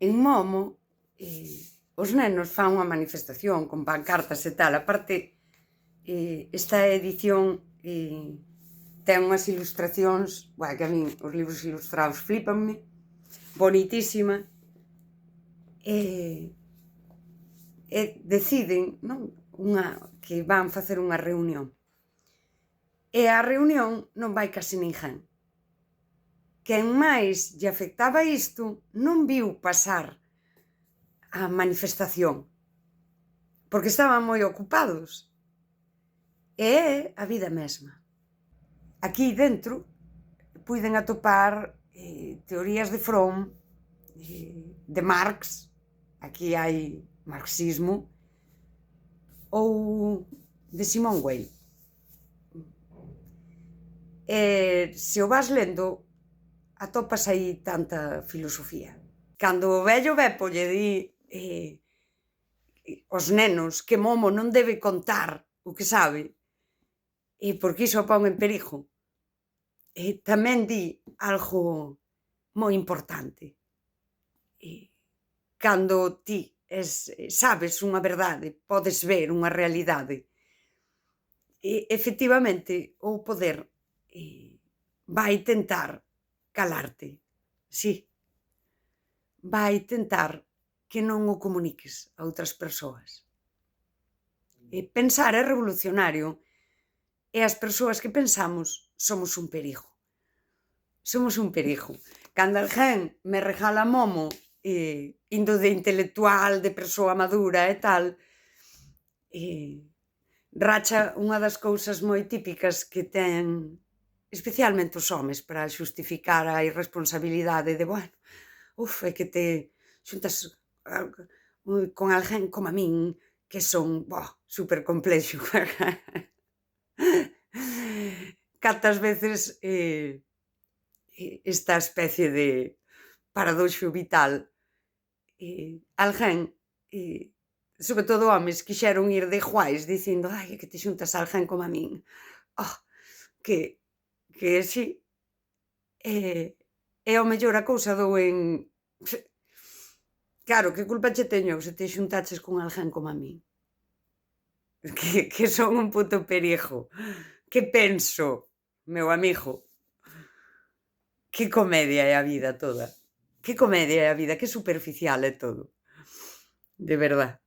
en Momo, os nenos fan unha manifestación con pancartas e tal. Aparte, esta edición ten unhas ilustracións, que a min os libros ilustrados flipanme, bonitísima, e deciden, non, que van facer unha reunión. E a reunión non vai case ninguén. Quen máis lle afectaba isto non viu pasar a manifestación, porque estaban moi ocupados. E é a vida mesma. Aquí dentro puiden atopar teorías de Fromm, de Marx, aquí hai marxismo, ou de Simone Weil. E se o vas lendo, atopas aí tanta filosofía. Cando o vello Beppo lle di aos nenos que Momo non debe contar o que sabe, porque iso o pon en perigo, tamén di algo moi importante. Cando ti sabes unha verdade, podes ver unha realidade, efectivamente o poder vai tentar calarte, si, vai tentar que non o comuniques a outras persoas. Pensar é revolucionario, e as persoas que pensamos somos un perigo. Somos un perigo. Cando alguén me regala Momo, indo de intelectual, de persoa madura e tal, racha unha das cousas moi típicas que ten especialmente os homes para xustificar a irresponsabilidade de, é que te xuntas con alguén como a min, que son supercomplexo. Cantas veces esta especie de paradoxo vital, alguén, sobre todo homes, quixeron ir de iguais dicindo, é que te xuntas a alguén como a min. Que si, e ao mellor a cousa dou en... Claro, que culpa che teño se te xuntaches con alguén como a min? Que son un puto perigo. Que penso, meu amigo? Que comedia é a vida toda. Que comedia é a vida, que superficial é todo. De verdad.